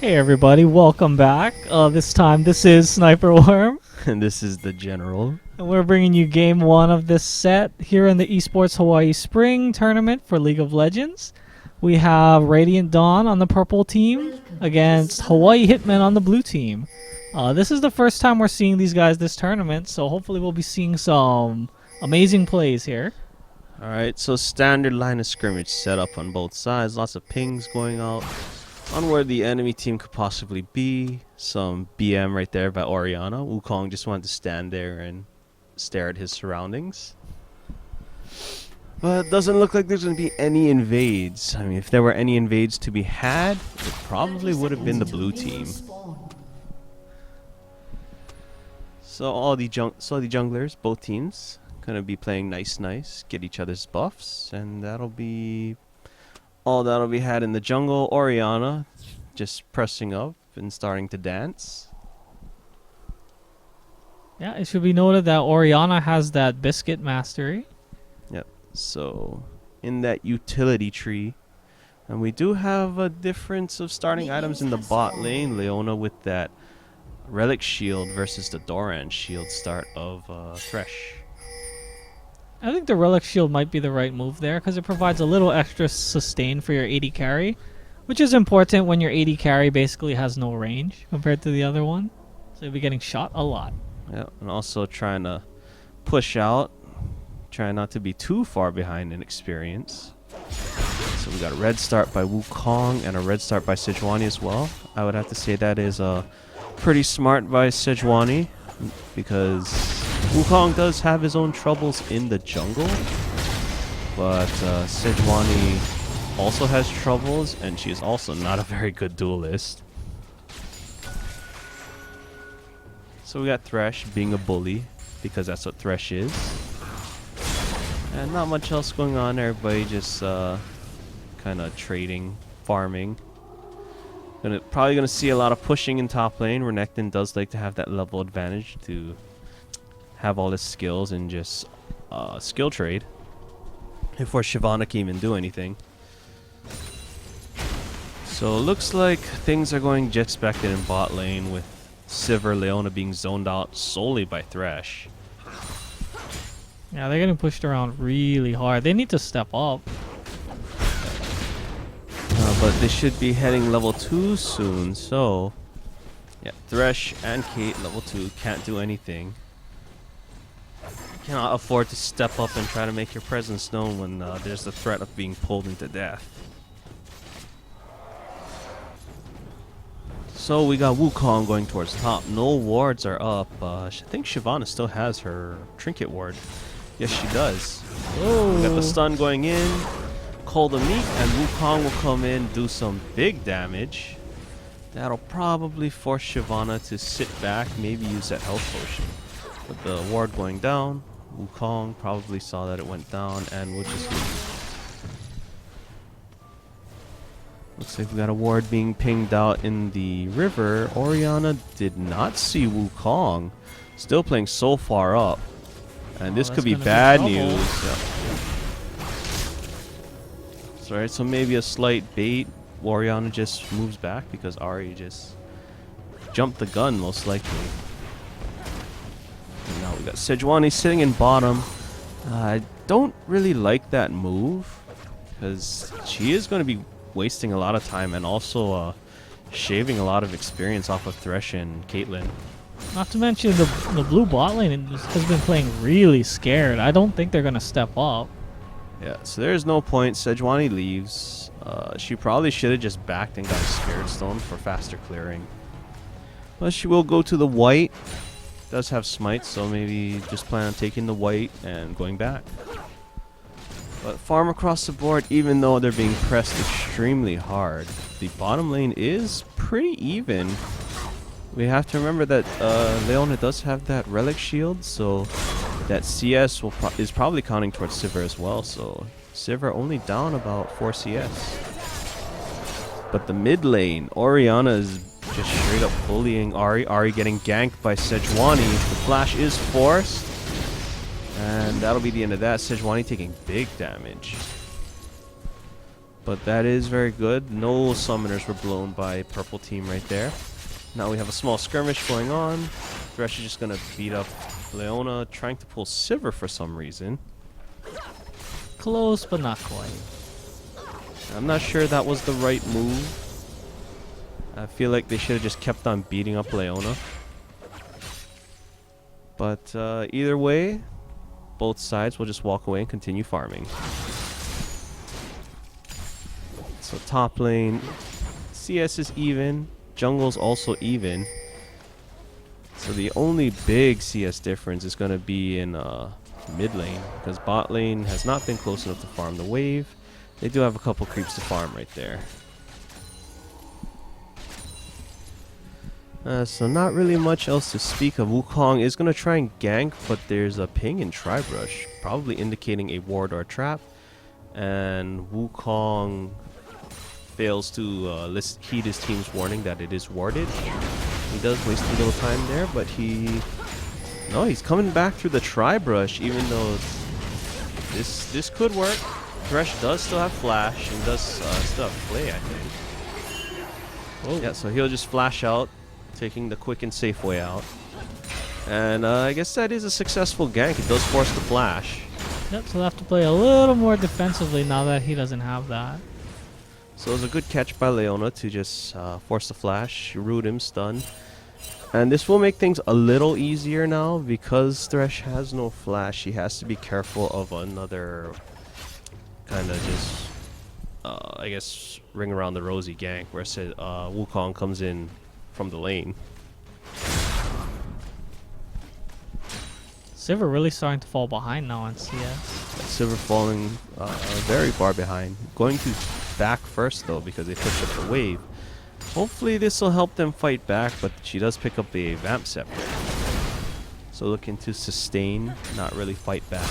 Hey everybody, welcome back. This time this is Sniper Worm, And this is the general. and we're bringing you game 1 of this set here in the Esports Hawaii Spring Tournament for League of Legends. We have Radiant Dawn on the purple team against Hawaii Hitmen on the blue team. This is the first time we're seeing these guys this tournament, so hopefully we'll be seeing some amazing plays here. Alright, so standard line of scrimmage set up on both sides. Lots of pings going out on where the enemy team could possibly be. Some BM right there by Oriana. Wukong just wanted to stand there and stare at his surroundings. But it doesn't look like there's going to be any invades. I mean, if there were any invades to be had, it probably would have been the blue team. So the junglers, both teams, gonna be playing nice, get each other's buffs, and that'll be all that'll be had in the jungle. Oriana just pressing up and starting to dance. Yeah, it should be noted that Oriana has that Biscuit Mastery. Yep. So in that utility tree, and we do have a difference of starting items in the bot lane. Leona with that Relic Shield versus the Doran Shield start of Thresh. I think the Relic Shield might be the right move there because it provides a little extra sustain for your AD carry, which is important when your AD carry basically has no range compared to the other one. So you'll be getting shot a lot. Yeah, and also trying to push out, trying not to be too far behind in experience. So we got a red start by Wukong and a red start by Sejuani as well. I would have to say that is pretty smart by Sejuani because Wukong does have his own troubles in the jungle, but Sejuani also has troubles, and she is also not a very good duelist. So we got Thresh being a bully, because that's what Thresh is. And not much else going on, everybody just kind of trading, farming. Probably gonna see a lot of pushing in top lane. Renekton does like to have that level advantage to have all his skills and just skill trade before Shyvana can even do anything. So it looks like things are going just expected in bot lane with Sivir Leona being zoned out solely by Thresh. Yeah, they're getting pushed around really hard. They need to step up. But they should be heading level 2 soon, so yeah, Thresh and Kate level 2 can't do anything. Cannot afford to step up and try to make your presence known when there's the threat of being pulled into death. So we got Wukong going towards top. No wards are up. I think Shyvana still has her trinket ward. Yes, she does. Oh. We got the stun going in. Call the meat, and Wukong will come in, do some big damage. That'll probably force Shyvana to sit back, maybe use that health potion. With the ward going down, Wukong probably saw that it went down and will just leave. Looks like we got a ward being pinged out in the river. Oriana did not see Wukong. Still playing so far up. And this could be bad news. Yep. Alright, so maybe a slight bait. Oriana just moves back because Ari just jumped the gun most likely. And now we got Sejuani sitting in bottom. I don't really like that move because she is going to be wasting a lot of time and also shaving a lot of experience off of Thresh and Caitlyn. Not to mention the blue bot lane has been playing really scared. I don't think they're going to step up. Yeah, so there's no point. Sejuani leaves. She probably should have just backed and got a Spirit Stone for faster clearing. But she will go to the white. Does have smite, so maybe just plan on taking the white and going back. But farm across the board, even though they're being pressed extremely hard, the bottom lane is pretty even. We have to remember that Leona does have that Relic Shield, so that CS is probably counting towards Sivir as well, so Sivir only down about 4 CS. But the mid lane, Oriana is just straight up bullying Ari. Ari getting ganked by Sejuani. The flash is forced. And that'll be the end of that. Sejuani taking big damage. But that is very good. No summoners were blown by purple team right there. Now we have a small skirmish going on. Thresh is just going to beat up Leona, trying to pull Sivir for some reason. Close, but not quite. I'm not sure that was the right move. I feel like they should have just kept on beating up Leona. But either way, both sides will just walk away and continue farming. So top lane, CS is even. Jungle's also even. So the only big CS difference is going to be in mid lane, because bot lane has not been close enough to farm the wave. They do have a couple creeps to farm right there. So not really much else to speak of. Wukong is going to try and gank, but there's a ping in Tribrush, probably indicating a ward or a trap. And Wukong fails to heed his team's warning that it is warded. He does waste a little time there, but no, he's coming back through the Tribrush, even though this could work. Thresh does still have flash and does still have play, I think. Oh. Yeah, so he'll just flash out, taking the quick and safe way out. And I guess that is a successful gank. It does force the flash. Yep, so they'll have to play a little more defensively now that he doesn't have that. So it was a good catch by Leona to just force the flash, root him, stun. And this will make things a little easier now because Thresh has no flash. He has to be careful of another kind of just, I guess, ring around the rosy gank where Wukong comes in from the lane. Sivir really starting to fall behind now on CS. Sivir falling very far behind. Going to back first though because they pushed up the wave. Hopefully this will help them fight back, but she does pick up a Vamp Scepter. So looking to sustain, not really fight back.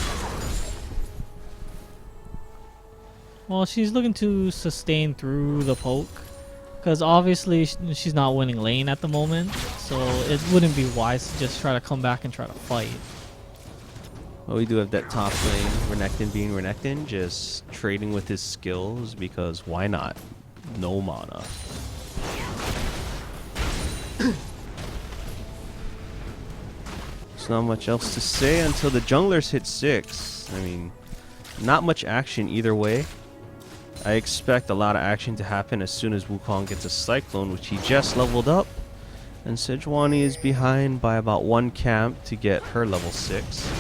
Well, she's looking to sustain through the poke. Because obviously she's not winning lane at the moment. So it wouldn't be wise to just try to come back and try to fight. Well, we do have that top lane, Renekton being Renekton, just trading with his skills because why not? No mana. There's not much else to say until the junglers hit 6. I mean, not much action either way. I expect a lot of action to happen as soon as Wukong gets a Cyclone, which he just leveled up. And Sejuani is behind by about 1 camp to get her level 6.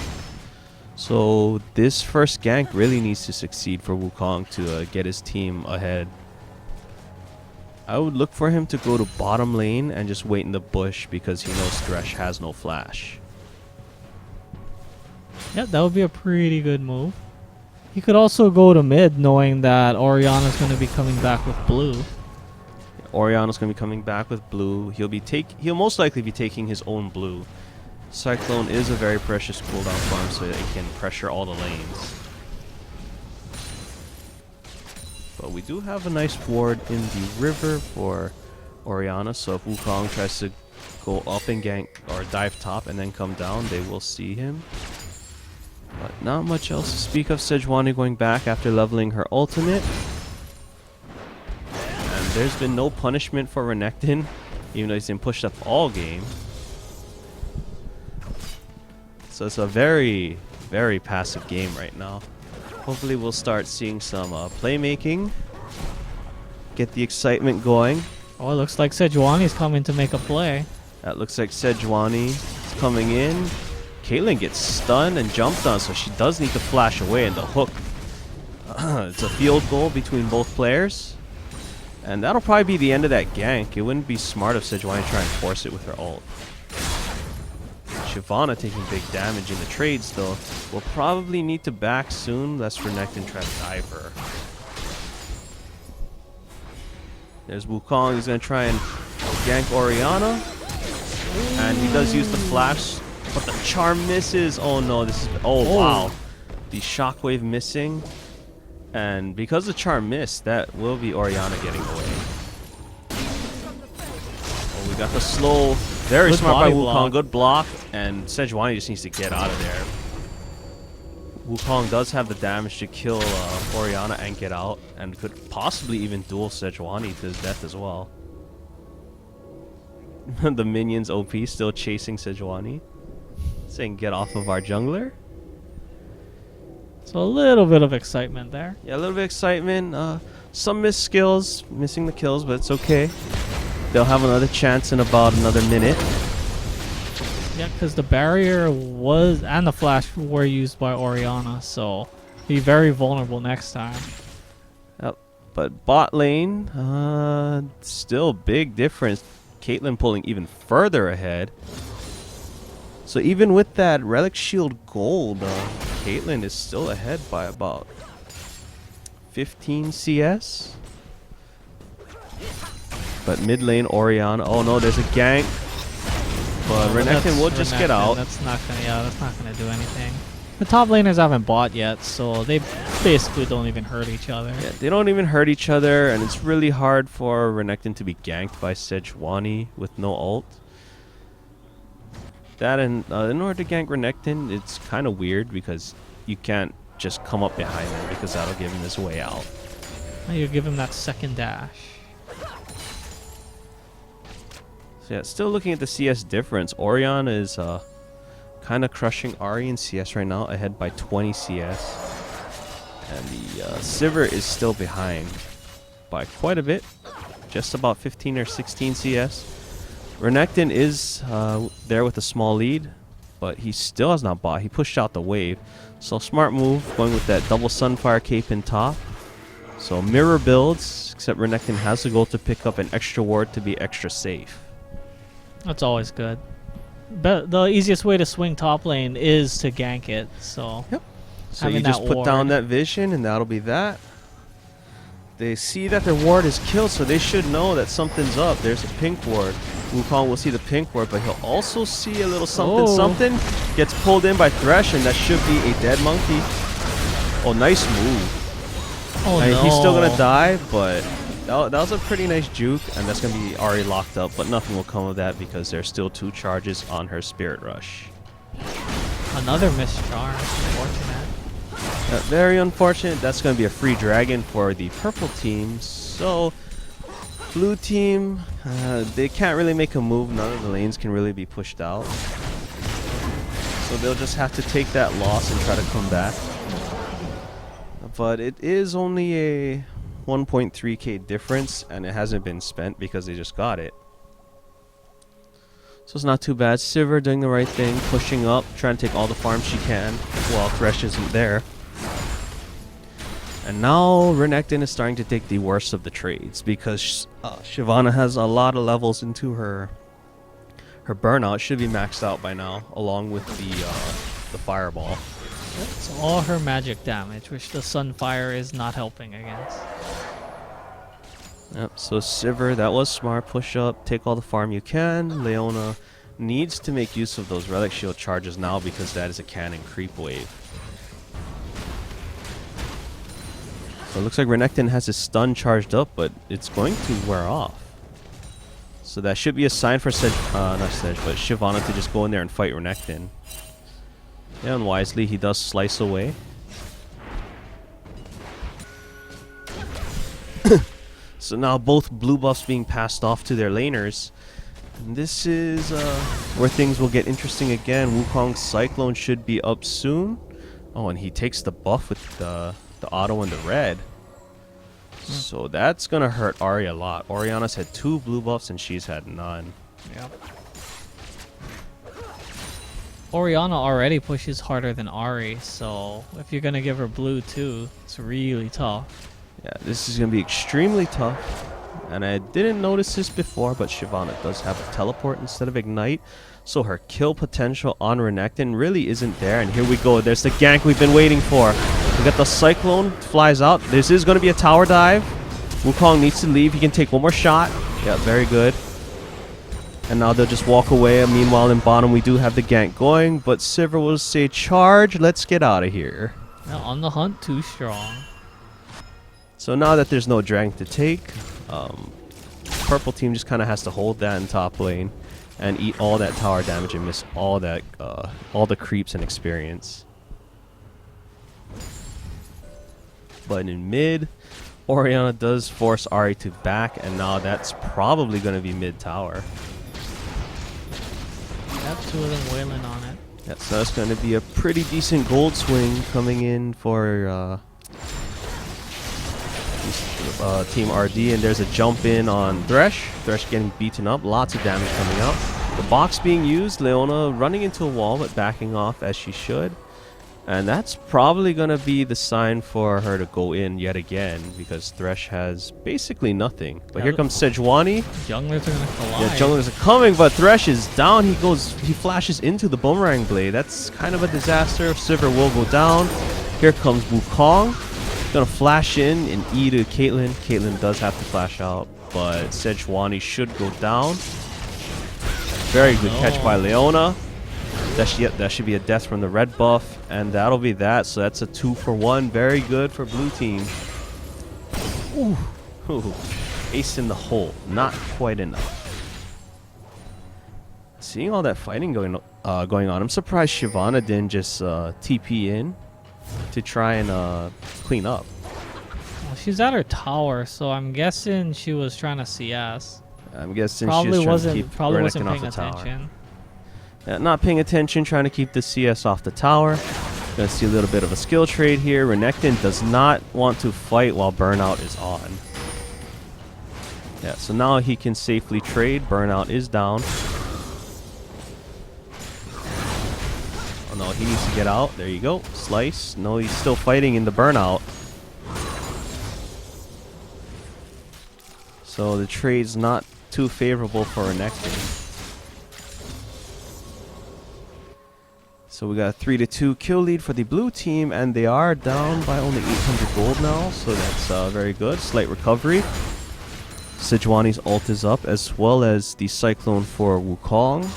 So this first gank really needs to succeed for Wukong to get his team ahead. I would look for him to go to bottom lane and just wait in the bush because he knows Thresh has no flash. Yeah, that would be a pretty good move. He could also go to mid knowing that Orianna's going to be coming back with blue. Orianna's going to be coming back with blue. He'll most likely be taking his own blue. Cyclone is a very precious cooldown farm so that it can pressure all the lanes. But we do have a nice ward in the river for Orianna, so if Wukong tries to go up and gank or dive top and then come down, they will see him. But not much else to speak of. Sejuani going back after leveling her ultimate. And there's been no punishment for Renekton, even though he's been pushed up all game. So it's a very, very passive game right now. Hopefully we'll start seeing some playmaking. Get the excitement going. Oh, it looks like Sejuani's coming to make a play. That looks like Sejuani is coming in. Caitlyn gets stunned and jumped on, so she does need to flash away, and the hook. It's a field goal between both players. And that'll probably be the end of that gank. It wouldn't be smart of Sejuani to try and force it with her ult. Shyvana taking big damage in the trades though. We'll probably need to back soon lest Renekton try to dive her. There's Wukong. He's going to try and gank Orianna. And he does use the flash, but the charm misses. Oh no, this is... Oh wow. The shockwave missing. And because the charm missed, that will be Orianna getting away. Oh, we got the slow... Very smart by Wukong. Good block. And Sejuani just needs to get out of there. Wukong does have the damage to kill Orianna and get out, and could possibly even duel Sejuani to his death as well. The minions OP still chasing Sejuani, saying get off of our jungler. So a little bit of excitement there. Yeah, a little bit of excitement. Some missed skills, missing the kills, but it's okay. They'll have another chance in about another minute. Yeah, because the barrier was and the flash were used by Orianna, so be very vulnerable next time. Yep. But bot lane, still big difference. Caitlyn pulling even further ahead. So even with that Relic Shield gold, Caitlyn is still ahead by about 15 CS. But mid lane Orianna, oh no, there's a gank. But Renekton will just get out. That's not gonna do anything. The top laners haven't bought yet, so they basically don't even hurt each other. Yeah, they don't even hurt each other, and it's really hard for Renekton to be ganked by Sejuani with no ult. That and in order to gank Renekton, it's kind of weird because you can't just come up behind him because that'll give him his way out. You give him that second dash. So yeah, still looking at the CS difference. Orianna is kind of crushing Ahri in CS right now, ahead by 20 CS. And the Sivir is still behind by quite a bit, just about 15 or 16 CS. Renekton is there with a small lead, but he still has not bought. He pushed out the wave. So smart move, going with that double Sunfire cape in top. So mirror builds, except Renekton has the goal to pick up an extra ward to be extra safe. That's always good. But the easiest way to swing top lane is to gank it. So yep. So you just put down that vision, and that'll be that. They see that their ward is killed, so they should know that something's up. There's a pink ward. Wukong will see the pink ward, but he'll also see a little something. Gets pulled in by Thresh, and that should be a dead monkey. Oh, nice move. Oh, no. He's still going to die, but that was a pretty nice juke, and that's going to be Ahri locked up, but nothing will come of that because there's still 2 charges on her Spirit Rush. Another missed charm. Unfortunate. Very unfortunate. That's going to be a free dragon for the purple team. So, blue team, they can't really make a move. None of the lanes can really be pushed out. So they'll just have to take that loss and try to come back. But it is only a 1.3k difference, and it hasn't been spent because they just got it. So it's not too bad. Sivir doing the right thing, pushing up, trying to take all the farms she can while Thresh isn't there. And now Renekton is starting to take the worst of the trades because Shyvana has a lot of levels into her burnout. Should be maxed out by now, along with the fireball. That's all her magic damage, which the Sunfire is not helping against. Yep, so Sivir, that was smart. Push up, take all the farm you can. Leona needs to make use of those Relic Shield charges now because that is a cannon creep wave. So it looks like Renekton has his stun charged up, but it's going to wear off. So that should be a sign for Shyvana to just go in there and fight Renekton. Yeah, and wisely he does slice away. So now both blue buffs being passed off to their laners. And this is where things will get interesting again. Wukong's Cyclone should be up soon. Oh, and he takes the buff with the auto and the red. So that's going to hurt Ahri a lot. Orianna's had 2 blue buffs and she's had none. Yep. Orianna already pushes harder than Ahri, so if you're going to give her blue too, it's really tough. Yeah, this is going to be extremely tough. And I didn't notice this before, but Shyvana does have a teleport instead of ignite. So her kill potential on Renekton really isn't there. And here we go. There's the gank we've been waiting for. We got the Cyclone, flies out. This is going to be a tower dive. Wukong needs to leave. He can take one more shot. Yeah, very good. And now they'll just walk away. Meanwhile, in bottom, we do have the gank going. But Sivir will say, charge. Let's get out of here. Now on the hunt, too strong. So now that there's no dragon to take, purple team just kind of has to hold that in top lane and eat all that tower damage and miss all that all the creeps and experience. But in mid, Oriana does force Ari to back, and now that's probably going to be mid tower. That's two of them wailing on it. Yeah, so that's going to be a pretty decent gold swing coming in for Team RD, and there's a jump in on Thresh. Thresh getting beaten up, lots of damage coming out. The box being used, Leona running into a wall but backing off as she should. And that's probably going to be the sign for her to go in yet again, because Thresh has basically nothing. But here comes Sejuani. Junglers are going to collide. Yeah, junglers are coming, but Thresh is down. He flashes into the boomerang blade. That's kind of a disaster. Sivir will go down. Here comes Wukong. Gonna flash in and E to Caitlyn. Caitlyn does have to flash out, but Sejuani should go down. Very good catch by Leona. That should be a death from the red buff, and that'll be that. So that's a 2-for-1. Very good for blue team. Ooh. Ace in the hole. Not quite enough. Seeing all that fighting going on, I'm surprised Shyvana didn't just TP in to try and clean up. Well, she's at her tower, so I'm guessing she was trying to CS. I'm guessing Probably she was trying to keep probably wasn't Renekton off paying the tower. attention. Yeah, not paying attention, trying to keep the CS off the tower. Gonna see a little bit of a skill trade here. Renekton does not want to fight while Burnout is on. Yeah, so now he can safely trade. Burnout is down. Oh no, he needs to get out. There you go. Slice. No, he's still fighting in the Burnout. So the trade's not too favorable for Renekton. So we got a 3-2 kill lead for the blue team, and they are down by only 800 gold now, so that's very good. Slight recovery. Sejuani's ult is up, as well as the Cyclone for Wukong.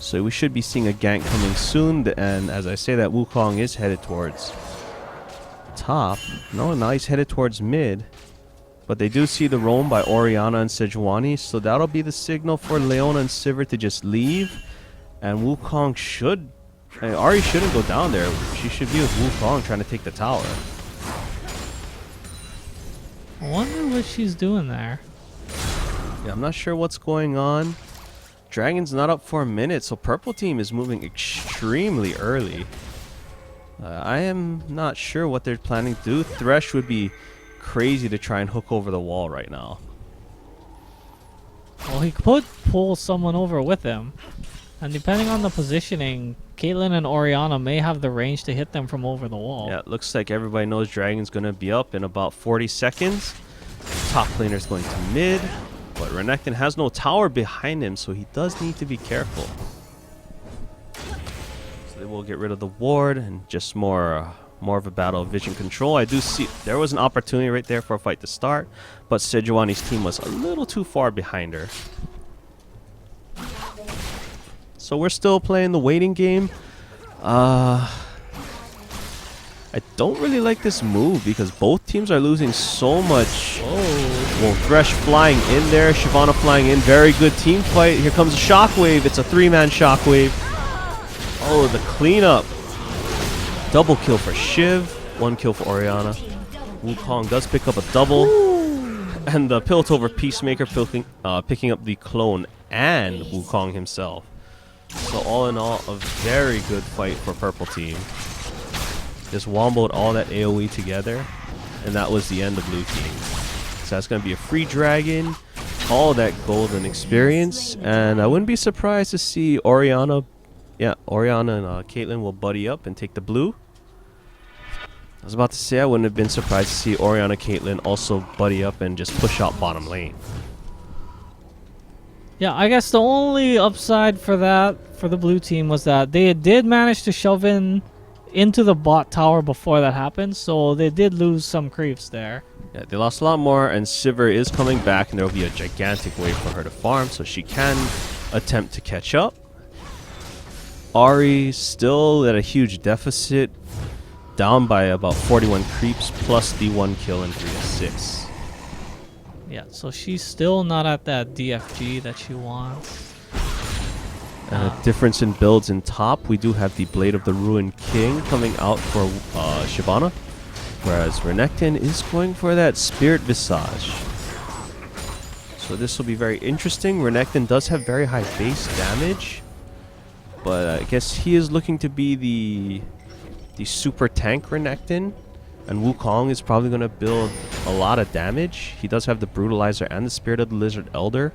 So we should be seeing a gank coming soon, and as I say that, Wukong is headed towards top. No, now he's headed towards mid. But they do see the roam by Oriana and Sejuani, so that'll be the signal for Leona and Sivir to just leave. And Wukong should... Ari shouldn't go down there. She should be with Wukong trying to take the tower. I wonder what she's doing there. Yeah, I'm not sure what's going on. Dragon's not up for a minute, so purple team is moving extremely early. I am not sure what they're planning to do. Thresh would be crazy to try and hook over the wall right now. Well, he could pull someone over with him. And depending on the positioning, Caitlyn and Oriana may have the range to hit them from over the wall. Yeah, it looks like everybody knows Dragon's going to be up in about 40 seconds. Top laner's going to mid. But Renekton has no tower behind him, so he does need to be careful. So they will get rid of the ward and just more of a battle of vision control. I do see there was an opportunity right there for a fight to start, but Sejuani's team was a little too far behind her. So we're still playing the waiting game. I don't really like this move because both teams are losing so much. Well, Thresh flying in there, Shyvana flying in. Very good team fight. Here comes a shockwave. It's a 3-man shockwave. Oh, the cleanup. Double kill for Shiv. 1 kill for Oriana. Wukong does pick up a double. And the Piltover Peacemaker picking up the clone and Wukong himself. So all in all, a very good fight for purple team. Just womboed all that AoE together, and that was the end of blue team. So that's going to be a free dragon, all that golden experience, and I wouldn't be surprised to see Oriana and Caitlyn will buddy up and take the blue. I was about to say I wouldn't have been surprised to see Oriana Caitlyn also buddy up and just push out bottom lane. Yeah, I guess the only upside for the blue team was that they did manage to shove into the bot tower before that happened, so they did lose some creeps there. Yeah, they lost a lot more, and Sivir is coming back, and there will be a gigantic wave for her to farm, so she can attempt to catch up. Ari still at a huge deficit, down by about 41 creeps, plus the 1 kill and 3 assists. Yeah, so she's still not at that DFG that she wants. Difference in builds in top. We do have the Blade of the Ruined King coming out for Shyvana. Whereas Renekton is going for that Spirit Visage. So this will be very interesting. Renekton does have very high base damage, but I guess he is looking to be the super tank Renekton, and Wukong is probably going to build a lot of damage. He does have the Brutalizer and the Spirit of the Lizard Elder.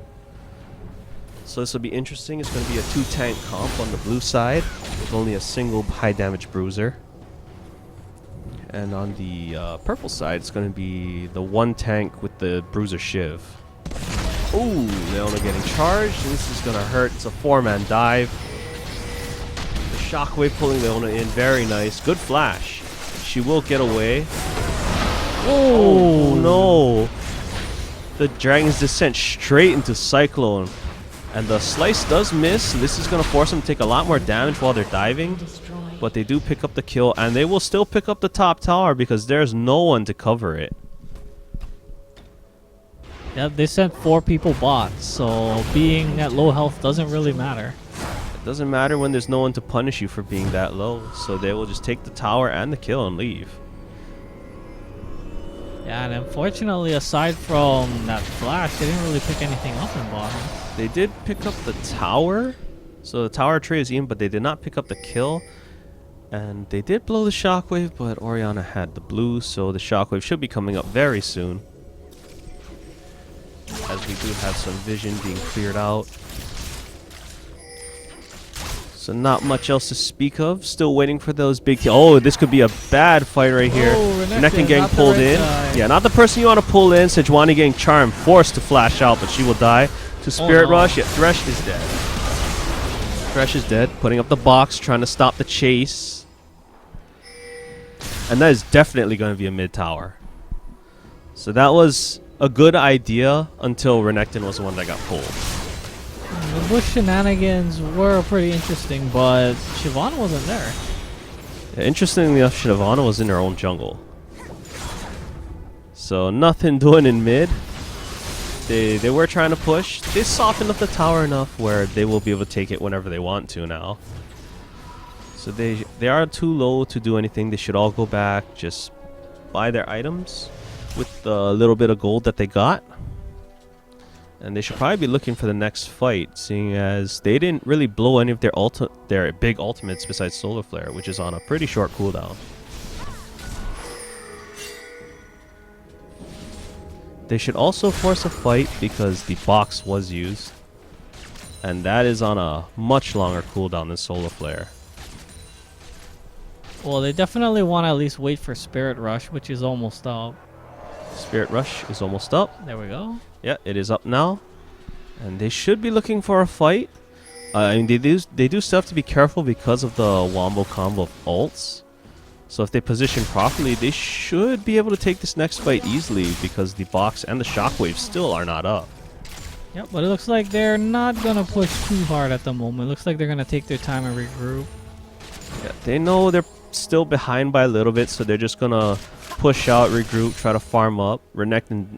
So this will be interesting. It's going to be a 2-tank comp on the blue side with only a single high damage bruiser. And on the purple side, it's going to be the 1 tank with the bruiser Shiv. Ooh, Leona getting charged. This is going to hurt. It's a 4-man dive. The Shockwave pulling Leona in. Very nice. Good flash. She will get away. Oh no. The Dragon's Descent straight into Cyclone. And the slice does miss. This is going to force them to take a lot more damage while they're diving. But they do pick up the kill. And they will still pick up the top tower because there's no one to cover it. Yeah, they sent 4 people bots. So being at low health doesn't really matter. It doesn't matter when there's no one to punish you for being that low. So they will just take the tower and the kill and leave. Yeah, and unfortunately, aside from that flash, they didn't really pick anything up in bottom. They did pick up the tower. So the tower tree is in, but they did not pick up the kill. And they did blow the Shockwave, but Orianna had the blue, so the Shockwave should be coming up very soon. As we do have some vision being cleared out. So not much else to speak of. Still waiting for those big... Oh, this could be a bad fight right here. Oh, Renekton getting pulled in. Yeah, not the person you want to pull in. Sejuani getting charmed. Forced to flash out, but she will die. To Spirit Rush. Yeah, Thresh is dead. Thresh is dead. Putting up the box, trying to stop the chase. And that is definitely going to be a mid tower. So that was a good idea until Renekton was the one that got pulled. The bush shenanigans were pretty interesting, but Shyvana wasn't there. Yeah, interestingly enough, Shyvana was in her own jungle. So nothing doing in mid. They were trying to push. They softened up the tower enough where they will be able to take it whenever they want to now. So they are too low to do anything. They should all go back, just buy their items with the little bit of gold that they got. And they should probably be looking for the next fight, seeing as they didn't really blow any of their big ultimates besides Solar Flare, which is on a pretty short cooldown. They should also force a fight because the box was used. And that is on a much longer cooldown than Solar Flare. Well, they definitely want to at least wait for Spirit Rush, which is almost up. Spirit Rush is almost up. There we go. Yeah, it is up now. And they should be looking for a fight. I mean, they do still have to be careful because of the wombo combo of ults. So if they position properly, they should be able to take this next fight easily because the box and the Shockwave still are not up. Yep, but it looks like they're not going to push too hard at the moment. It looks like they're going to take their time and regroup. Yeah, they know they're still behind by a little bit, so they're just going to push out, regroup, try to farm up. Renekton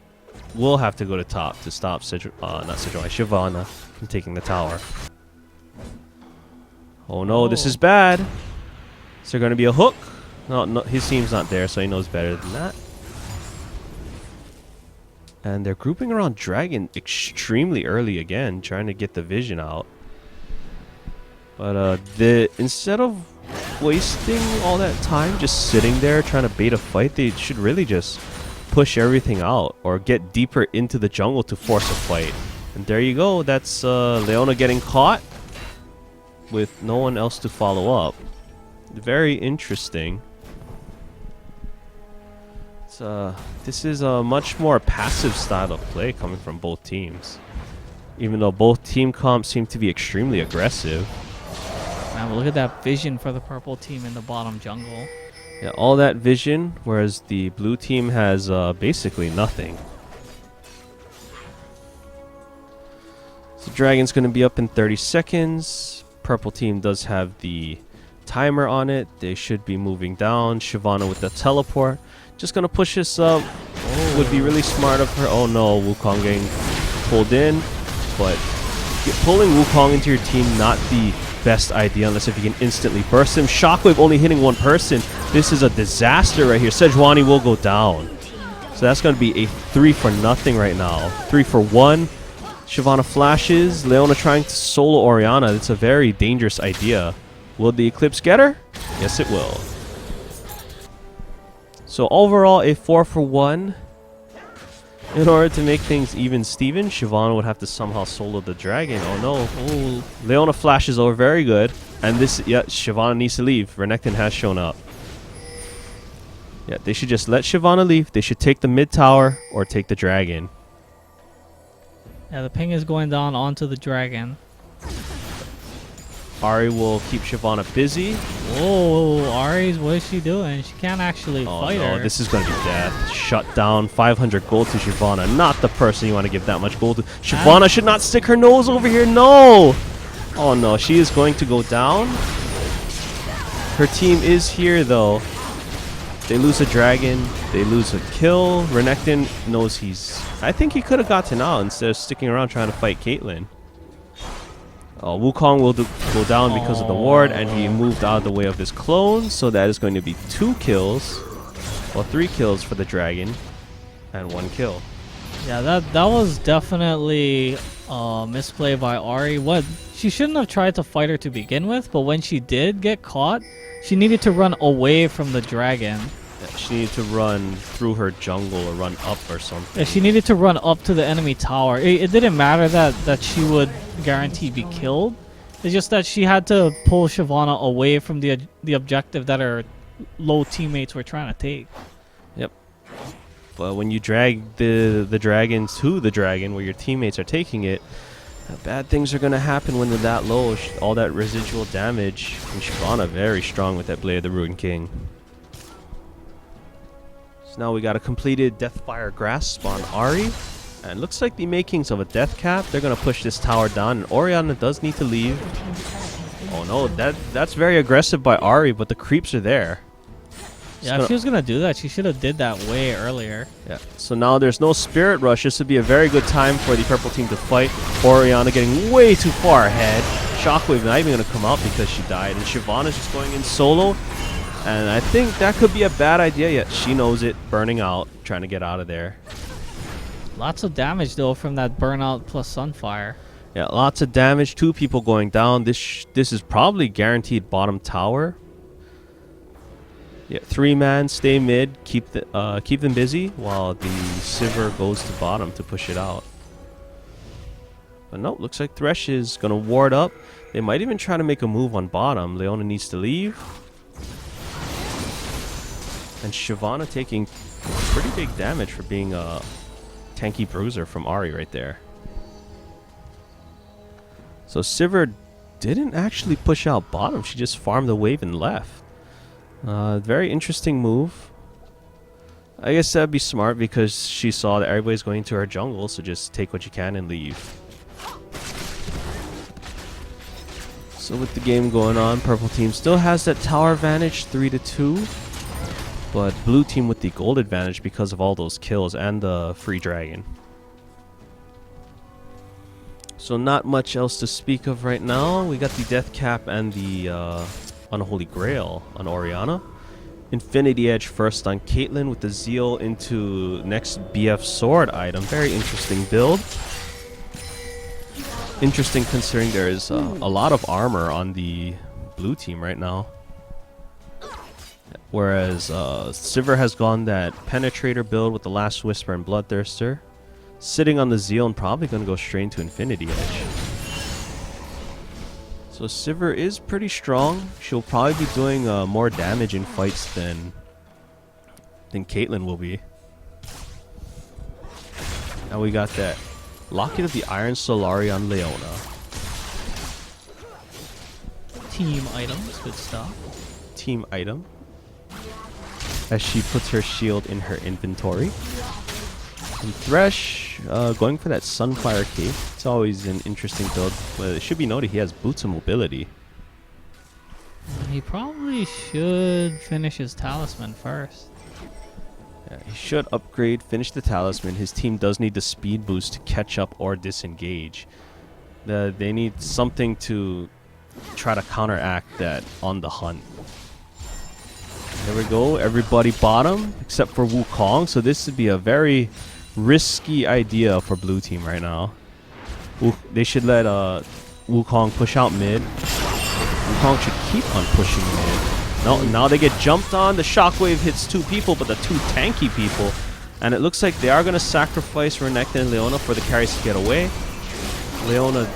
will have to go to top to stop Shyvana from taking the tower. Oh no, this is bad. Is there going to be a hook? No, his team's not there, so he knows better than that. And they're grouping around Dragon extremely early again, trying to get the vision out. But instead of wasting all that time just sitting there trying to bait a fight, they should really just push everything out or get deeper into the jungle to force a fight. And there you go. That's Leona getting caught with no one else to follow up. Very interesting. This is a much more passive style of play coming from both teams. Even though both team comps seem to be extremely aggressive. Man, but look at that vision for the purple team in the bottom jungle. Yeah, all that vision, whereas the blue team has basically nothing. So Dragon's going to be up in 30 seconds. Purple team does have the timer on it. They should be moving down. Shyvana with the teleport. Just going to push this up. Oh. Would be really smart of her. Oh no, Wukong getting pulled in. But pulling Wukong into your team, not the best idea unless if you can instantly burst him. Shockwave only hitting one person. This is a disaster right here. Sejuani will go down. So that's going to be a 3-for-0 right now. 3-for-1. Shyvana flashes. Leona trying to solo Orianna. It's a very dangerous idea. Will the Eclipse get her? Yes, it will. So overall, a 4-for-1. In order to make things even Steven, Shyvana would have to somehow solo the dragon. Oh no. Oh, Leona flashes over. Very good. And this, yeah, Shyvana needs to leave. Renekton has shown up. Yeah, they should just let Shyvana leave. They should take the mid tower or take the dragon. Yeah, the ping is going down onto the dragon. Ahri will keep Shyvana busy. Whoa, Ahri's, what is she doing? She can't actually fight her. This is going to be death. Shut down. 500 gold to Shyvana. Not the person you want to give that much gold to. Shyvana should not stick her nose over here. No! Oh no, she is going to go down. Her team is here though. They lose a dragon. They lose a kill. Renekton knows he's... I think he could have gotten out instead of sticking around trying to fight Caitlyn. Wukong will go down because of the ward, and he moved out of the way of this clone, so that is going to be 2 kills. Well, 3 kills for the dragon, and 1 kill. Yeah, that was definitely misplay by Ahri. What? She shouldn't have tried to fight her to begin with, but when she did get caught, she needed to run away from the dragon. Yeah, she needed to run through her jungle or run up or something. Yeah, she needed to run up to the enemy tower. It didn't matter that she would guaranteed be killed. It's just that she had to pull Shyvana away from the objective that her low teammates were trying to take. Yep. But when you drag the dragon to the dragon where your teammates are taking it, bad things are going to happen when they're that low. All that residual damage. And Shyvana very strong with that Blade of the Ruined King. So now we got a completed Deathfire Grasp on Ahri. And looks like the makings of a death cap. They're going to push this tower down. And Orianna does need to leave. Oh no, that's very aggressive by Ahri, but the creeps are there. Yeah, if she was going to do that, she should have did that way earlier. Yeah, so now there's no Spirit Rush. This would be a very good time for the purple team to fight. Orianna getting way too far ahead. Shockwave not even going to come out because she died. And Shyvana's just going in solo. And I think that could be a bad idea. Yet she knows it. Burning out, trying to get out of there. Lots of damage though from that burnout plus Sunfire. Yeah, lots of damage. 2 people going down. This is probably guaranteed bottom tower. Yeah, 3-man, stay mid, keep them busy while the Sivir goes to bottom to push it out. But no, looks like Thresh is gonna ward up. They might even try to make a move on bottom. Leona needs to leave. And Shyvana taking pretty big damage for being a tanky bruiser from Ahri right there. So Sivir didn't actually push out bottom. She just farmed the wave and left. Very interesting move. I guess that'd be smart because she saw that everybody's going to her jungle, so just take what you can and leave. So with the game going on, purple team still has that tower advantage, 3-2. But blue team with the gold advantage because of all those kills and the free dragon. So not much else to speak of right now. We got the death cap and the Unholy Grail on Orianna. Infinity Edge first on Caitlyn with the Zeal into next BF sword item. Very interesting build. Interesting considering there is a lot of armor on the blue team right now. Whereas Sivir has gone that Penetrator build with the Last Whisper and Bloodthirster. Sitting on the Zeal and probably going to go straight into Infinity Edge. So Sivir is pretty strong. She'll probably be doing more damage in fights than Caitlyn will be. Now we got that Locket of the Iron Solari on Leona. Team items, good stuff. Team item. As she puts her shield in her inventory. And Thresh going for that Sunfire Cape. It's always an interesting build. But it should be noted he has boots of mobility. He probably should finish his talisman first. Yeah, he should upgrade, finish the talisman. His team does need the speed boost to catch up or disengage. They need something to try to counteract that on the hunt. There we go. Everybody bottom except for Wukong. So this would be a very risky idea for blue team right now. They should let Wukong push out mid. Wukong should keep on pushing mid. No, now they get jumped on. The shockwave hits 2 people, but the 2 tanky people. And it looks like they are going to sacrifice Renekton and Leona for the carries to get away. Leona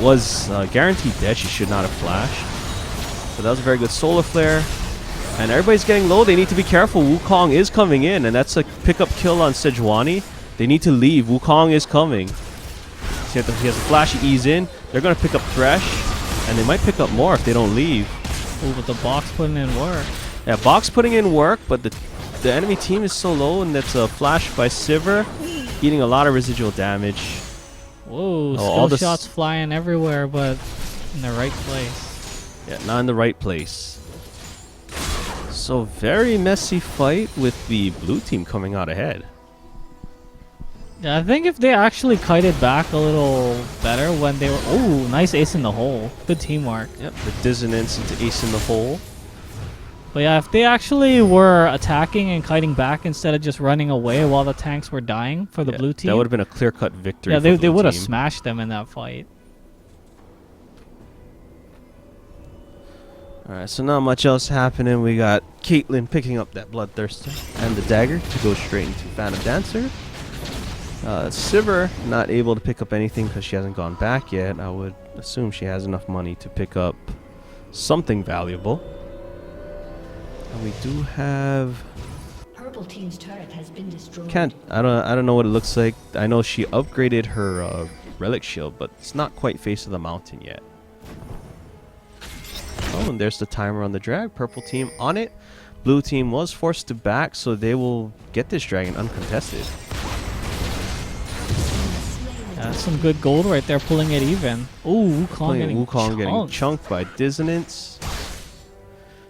was guaranteed dead. She should not have flashed. But that was a very good solar flare. And everybody's getting low. They need to be careful. Wukong is coming in, and that's a pickup kill on Sejuani. They need to leave. Wukong is coming. He has a flash ease in. They're going to pick up Thresh, and they might pick up more if they don't leave. Oh, but the box putting in work. Yeah, box putting in work, but the enemy team is so low, and that's a flash by Sivir, eating a lot of residual damage. Whoa, skill shots flying everywhere, but in the right place. Yeah, not in the right place. So very messy fight with the blue team coming out ahead. Yeah, I think if they actually kited back a little better when they were... Oh, nice ace in the hole. Good teamwork. Yep, the dissonance into ace in the hole. But yeah, if they actually were attacking and kiting back instead of just running away while the tanks were dying for the blue team... That would have been a clear-cut victory. Yeah, they would have smashed them in that fight. Alright, so not much else happening. We got Caitlyn picking up that Bloodthirster and the dagger to go straight into Phantom Dancer. Sivir not able to pick up anything because she hasn't gone back yet. I would assume she has enough money to pick up something valuable. And we do have... Purple team's turret has been destroyed. I don't know what it looks like. I know she upgraded her relic shield, but it's not quite face of the mountain yet. Oh, and there's the timer on the drag. Purple team on it. Blue team was forced to back, so they will get this dragon uncontested. That's some good gold right there, pulling it even. Ooh, Wukong getting chunked by Dissonance.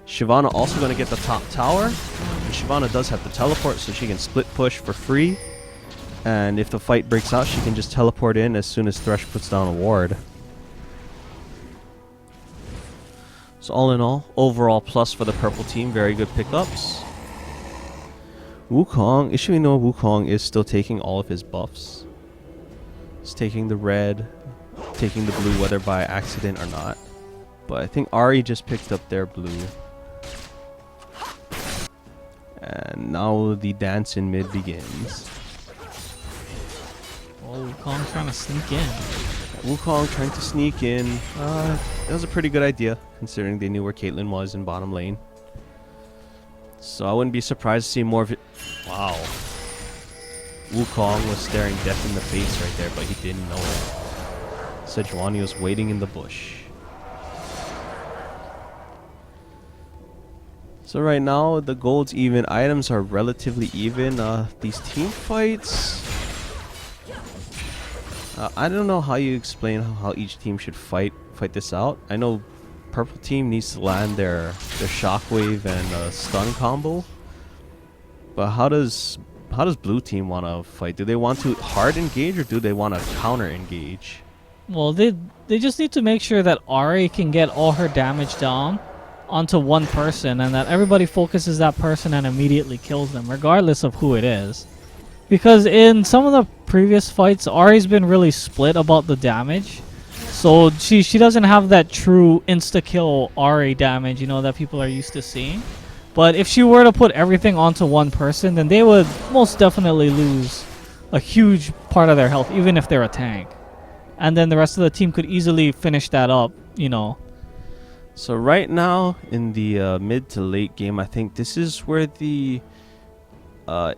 Shyvana also going to get the top tower. And Shyvana does have to teleport, so she can split push for free. And if the fight breaks out, she can just teleport in as soon as Thresh puts down a ward. So all in all, overall plus for the purple team. Very good pickups. Wukong, issue we know Wukong is still taking all of his buffs. He's taking the red, taking the blue, whether by accident or not. But I think Ahri just picked up their blue. And now the dance in mid begins. Oh, Wukong trying to sneak in. Wukong trying to sneak in. That was a pretty good idea, considering they knew where Caitlyn was in bottom lane. So I wouldn't be surprised to see more of it. Wow. Wukong was staring death in the face right there, but he didn't know it. Sejuani was waiting in the bush. So right now, the gold's even. Items are relatively even. These team fights... I don't know how you explain how each team should fight this out. I know purple team needs to land their shockwave and stun combo. But how does blue team want to fight? Do they want to hard engage or do they want to counter engage? Well, they just need to make sure that Ahri can get all her damage down onto one person and that everybody focuses that person and immediately kills them, regardless of who it is. Because in some of the previous fights, Ahri's been really split about the damage. So she doesn't have that true insta-kill Ahri damage, you know, that people are used to seeing. But if she were to put everything onto one person, then they would most definitely lose a huge part of their health, even if they're a tank. And then the rest of the team could easily finish that up, you know. So right now, in the mid to late game, I think this is where the...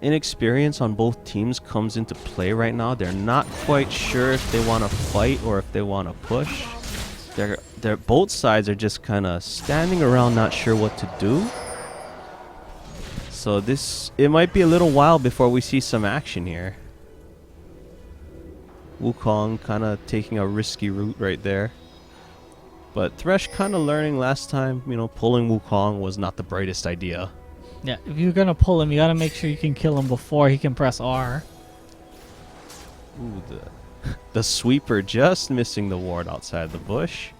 inexperience on both teams comes into play right now. They're not quite sure if they want to fight or if they want to push. They're both sides are just kind of standing around, not sure what to do. So it might be a little while before we see some action here. Wukong kind of taking a risky route right there. But Thresh kind of learning last time, you know, pulling Wukong was not the brightest idea. Yeah, if you're gonna pull him, you gotta make sure you can kill him before he can press R. Ooh, the sweeper just missing the ward outside the bush.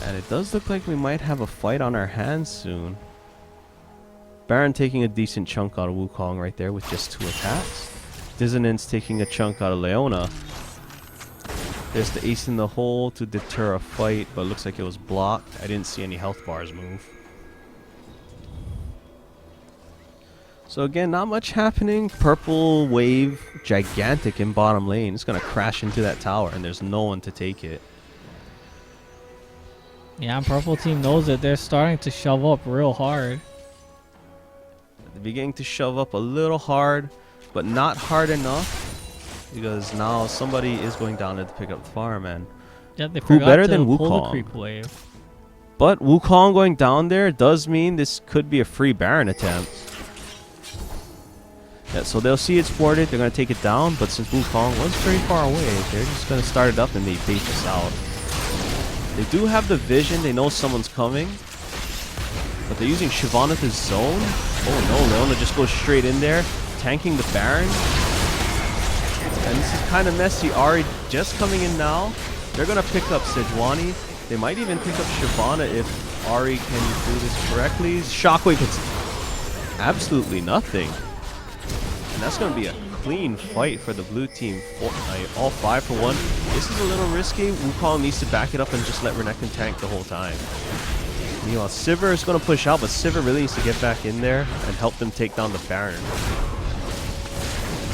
And it does look like we might have a fight on our hands soon. Baron taking a decent chunk out of Wukong right there with just 2 attacks. Dissonance taking a chunk out of Leona. There's the ace in the hole to deter a fight, but it looks like it was blocked. I didn't see any health bars move. So again, not much happening. Purple wave, gigantic in bottom lane. It's going to crash into that tower, and there's no one to take it. Yeah, and purple team knows it. They're starting to shove up real hard. They're beginning to shove up a little hard, but not hard enough. Because now somebody is going down there to pick up the farm, and Yeah, they who forgot better to than pull the Wukong? creep wave. But Wukong going down there does mean this could be a free Baron attempt. Yeah, so they'll see it's warded, they're going to take it down, but since Wukong was very far away, they're just going to start it up and they bait us out. They do have the vision, they know someone's coming, but they're using Shyvana to zone. Oh no, Leona just goes straight in there, tanking the Baron. And this is kind of messy. Ahri just coming in now. They're going to pick up Sejuani. They might even pick up Shyvana if Ahri can do this correctly. Shockwave hits absolutely nothing. And that's going to be a clean fight for the blue team. All 5 for 1. This is a little risky. Wukong needs to back it up and just let Renekton tank the whole time. Meanwhile, Sivir is going to push out, but Sivir really needs to get back in there and help them take down the Baron.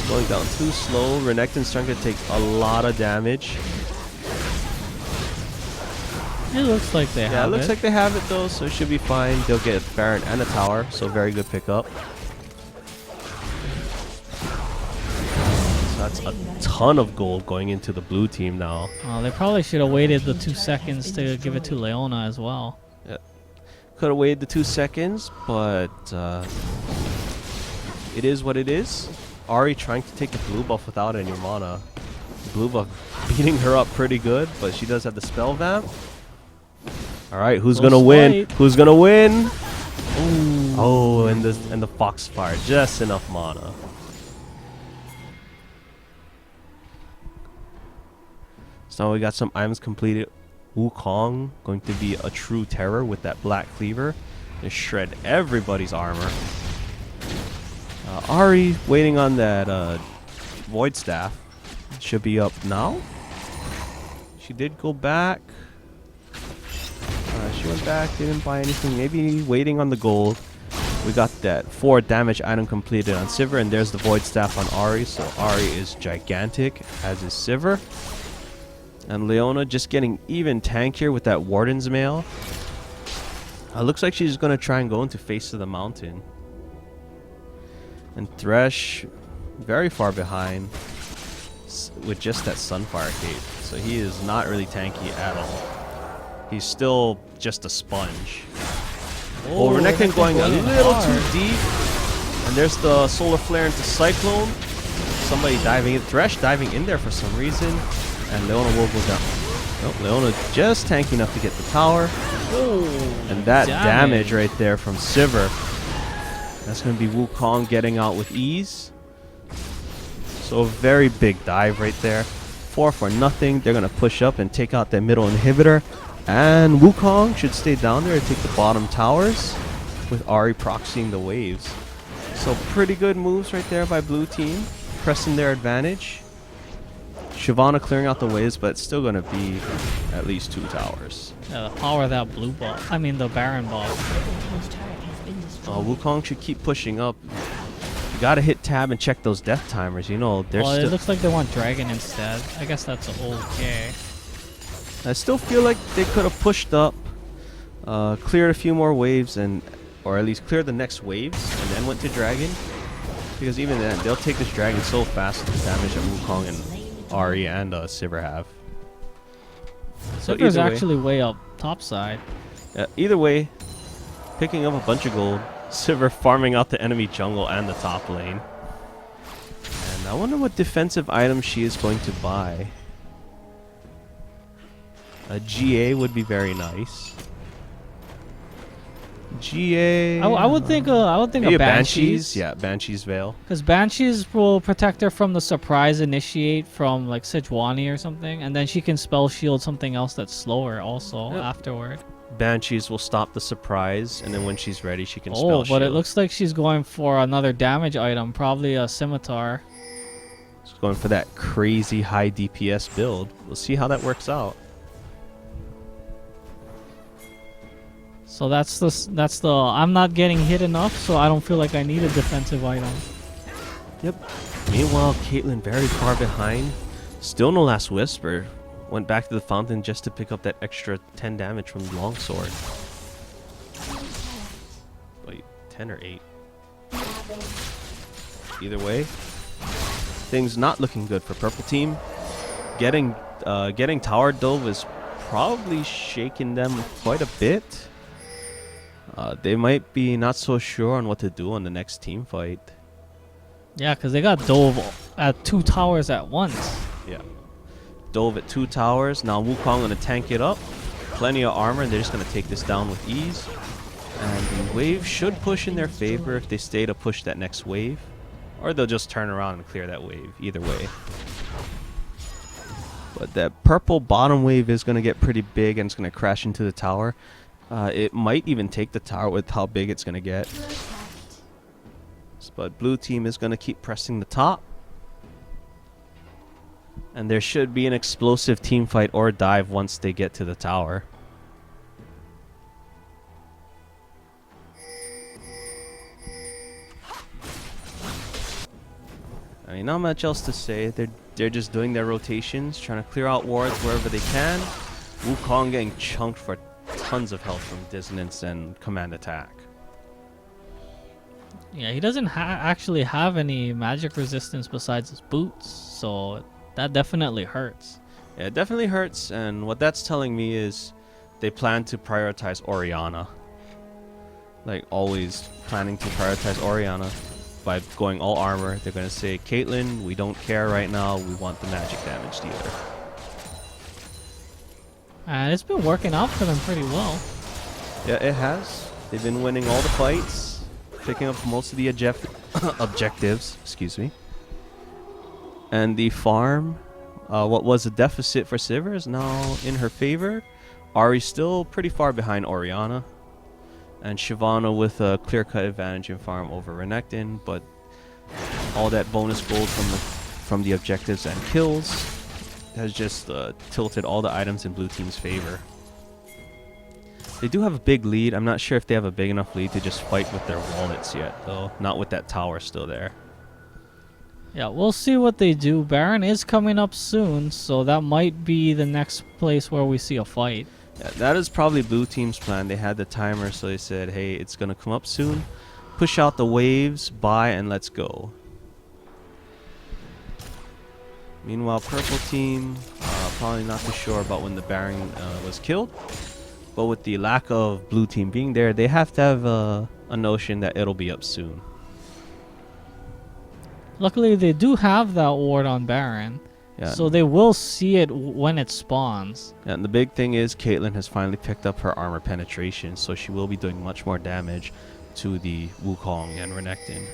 Going down too slow. Renekton's starting to take a lot of damage. It looks like they have it. Yeah, it looks like they have it though, so it should be fine. They'll get Baron and a tower, so very good pickup. So that's a ton of gold going into the blue team now. They probably should have waited the 2 seconds to give it to Leona as well. Yeah. Could have waited the 2 seconds, but it is what it is. Ahri trying to take the blue buff without any mana. Blue buff beating her up pretty good, but she does have the spell vamp. Alright, who's gonna win? Who's gonna win? Ooh. Oh, and the Foxfire, just enough mana. So we got some items completed. Wukong going to be a true terror with that black cleaver. They shred everybody's armor. Ahri waiting on that Void Staff. Should be up now. She did go back. She went back, didn't buy anything. Maybe waiting on the gold. We got that 4 damage item completed on Sivir, and there's the Void Staff on Ahri. So Ahri is gigantic, as is Sivir. And Leona just getting even tankier with that Warden's Mail. Looks like she's going to try and go into Face of the Mountain. And Thresh, very far behind with just that Sunfire Cape. So he is not really tanky at all. He's still just a sponge. Oh, Renekton going a little too deep. And there's the Solar Flare into Cyclone. Somebody diving in. Thresh diving in there for some reason. And Leona will go down. Nope, Leona just tanky enough to get the tower. Oh, and that damage right there from Sivir. That's going to be Wukong getting out with ease. So a very big dive right there. 4 for nothing. They're going to push up and take out that middle inhibitor. And Wukong should stay down there and take the bottom towers with Ahri proxying the waves. So pretty good moves right there by blue team. Pressing their advantage. Shyvana clearing out the waves, but it's still going to be at least 2 towers. Yeah, the power of that blue ball. I mean the Baron ball. Wukong should keep pushing up. You gotta hit tab and check those death timers. You know, Well, it looks like they want Dragon instead. I guess that's okay. I still feel like they could have pushed up, cleared a few more waves, or at least cleared the next waves, and then went to Dragon. Because even then, they'll take this Dragon so fast with the damage that Wukong and Ahri and Sivir have. So Sivir's actually way up top side. Either way, picking up a bunch of gold. Sivir farming out the enemy jungle and the top lane. And I wonder what defensive item she is going to buy. A GA would be very nice. GA. I would think a Banshees. Yeah, Banshee's Veil. Because Banshees will protect her from the surprise initiate from like Sejuani or something, and then she can spell shield something else that's slower also afterward. Banshees will stop the surprise, and then when she's ready, she can spell Oh, but it shield. looks like she's going for another damage item, probably a scimitar. She's going for that crazy high DPS build. We'll see how that works out. So that's the I'm not getting hit enough, so I don't feel like I need a defensive item. Yep. Meanwhile, Caitlyn very far behind. Still no last whisper. Went back to the fountain just to pick up that extra 10 damage from the longsword. Wait, 10 or 8? Either way, things not looking good for purple team. Getting tower dove is probably shaking them quite a bit. They might be not so sure on what to do on the next team fight. Yeah, because they got dove at 2 towers at once. Yeah. Dove at 2 towers. Now Wukong gonna tank it up. Plenty of armor, and they're just gonna take this down with ease. And the wave should push in their favor if they stay to push that next wave. Or they'll just turn around and clear that wave. Either way. But that purple bottom wave is gonna get pretty big and it's gonna crash into the tower. It might even take the tower with how big it's gonna get. But blue team is gonna keep pressing the top. And there should be an explosive team fight or dive once they get to the tower. I mean, not much else to say. They're just doing their rotations, trying to clear out wards wherever they can. Wukong getting chunked for tons of health from dissonance and command attack. Yeah, he doesn't actually have any magic resistance besides his boots, so that definitely hurts. Yeah, it definitely hurts, and what that's telling me is they plan to prioritize Orianna. Like, always planning to prioritize Orianna by going all armor. They're going to say, Caitlyn, we don't care right now, we want the magic damage dealer. And it's been working out for them pretty well. Yeah, it has. They've been winning all the fights, picking up most of the objectives, excuse me. And the farm, what was a deficit for Sivir is now in her favor. Ahri's still pretty far behind Orianna. And Shyvana with a clear-cut advantage in farm over Renekton, but all that bonus gold from the objectives and kills has just tilted all the items in blue team's favor. They do have a big lead. I'm not sure if they have a big enough lead to just fight with their wallets yet, though. Not with that tower still there. Yeah, we'll see what they do. Baron is coming up soon, so that might be the next place where we see a fight. Yeah, that is probably blue team's plan. They had the timer, so they said, hey, it's going to come up soon. Push out the waves, buy, and let's go. Meanwhile, purple team, probably not too sure about when the Baron was killed. But with the lack of blue team being there, they have to have a notion that it'll be up soon. Luckily, they do have that ward on Baron. Yeah. So they will see it when it spawns. And the big thing is Caitlyn has finally picked up her armor penetration, so she will be doing much more damage to the Wukong and Renekton.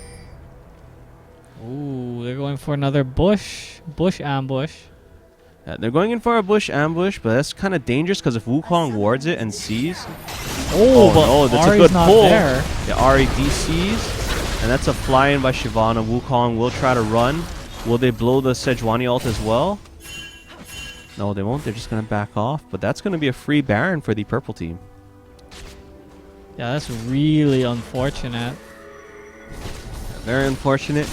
Ooh, they're going for another bush ambush. Yeah, they're going in for a bush ambush, but that's kind of dangerous because if Wukong wards it and sees... Oh, but no, that's Ahri's a good not pull. there. Yeah, Ahri DCs, and that's a fly-in by Shyvana. Wukong will try to run. Will they blow the Sejuani ult as well? No, they won't. They're just going to back off. But that's going to be a free Baron for the purple team. Yeah, that's really unfortunate. Yeah, very unfortunate.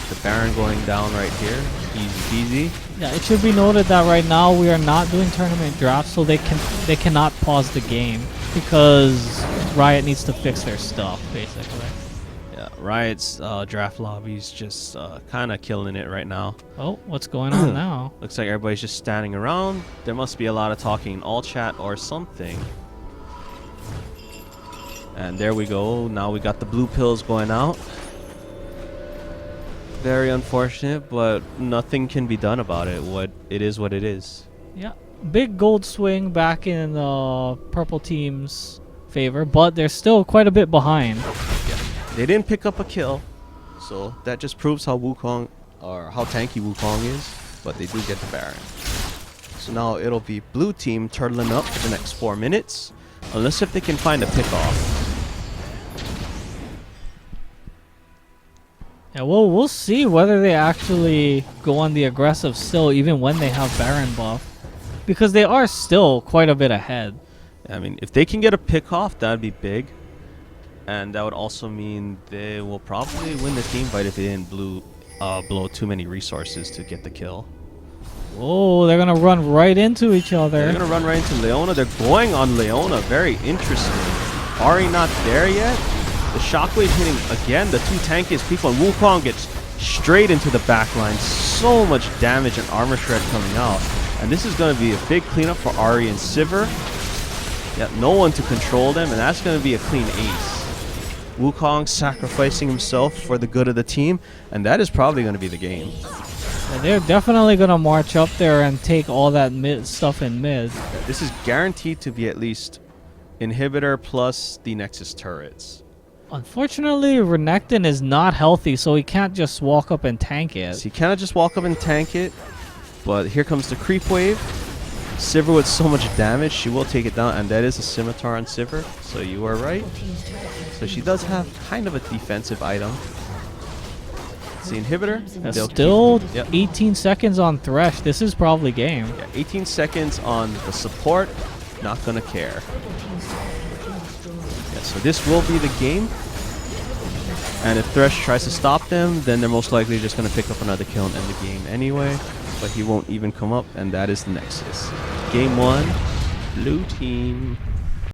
The Baron going down right here. Easy peasy. Yeah, it should be noted that right now we are not doing tournament drafts, so they cannot pause the game because Riot needs to fix their stuff, basically. Yeah, Riot's draft lobby's just kind of killing it right now. Oh, what's going on now? Looks like everybody's just standing around. There must be a lot of talking in all chat or something. And there we go. Now we got the blue pills going out. Very unfortunate, but nothing can be done about it. It is what it is. Yeah, big gold swing back in the purple team's favor, but they're still quite a bit behind. Yeah. They didn't pick up a kill, so that just proves how Wukong, or how tanky Wukong is, but they do get the Baron. So now it'll be blue team turtling up for the next 4 minutes. Unless if they can find a pick-off. Yeah, well, we'll see whether they actually go on the aggressive still, even when they have Baron buff. Because they are still quite a bit ahead. I mean, if they can get a pick-off, that'd be big. And that would also mean they will probably win the team fight if they didn't blow too many resources to get the kill. Oh, they're going to run right into each other. They're going to run right into Leona. They're going on Leona. Very interesting. Ari not there yet. The shockwave hitting again the two tankiest people, and Wukong gets straight into the backline. So much damage and armor shred coming out. And this is going to be a big cleanup for Ari and Sivir. Yep, no one to control them, and that's going to be a clean ace. Wukong sacrificing himself for the good of the team, and that is probably going to be the game. Yeah, they're definitely going to march up there and take all that mid stuff in mid. This is guaranteed to be at least inhibitor plus the Nexus turrets. Unfortunately, Renekton is not healthy, so he can't just walk up and tank it. So you cannot just walk up and tank it, but here comes the creep wave. Sivir with so much damage, she will take it down, and that is a scimitar on Sivir, so you are right. So she does have kind of a defensive item. It's the inhibitor. Still 18 seconds on Thresh. This is probably game. Yeah, 18 seconds on the support. Not gonna care. Yeah, so this will be the game. And if Thresh tries to stop them, then they're most likely just gonna pick up another kill and end the game anyway. But he won't even come up, and that is the Nexus. Game 1, blue team.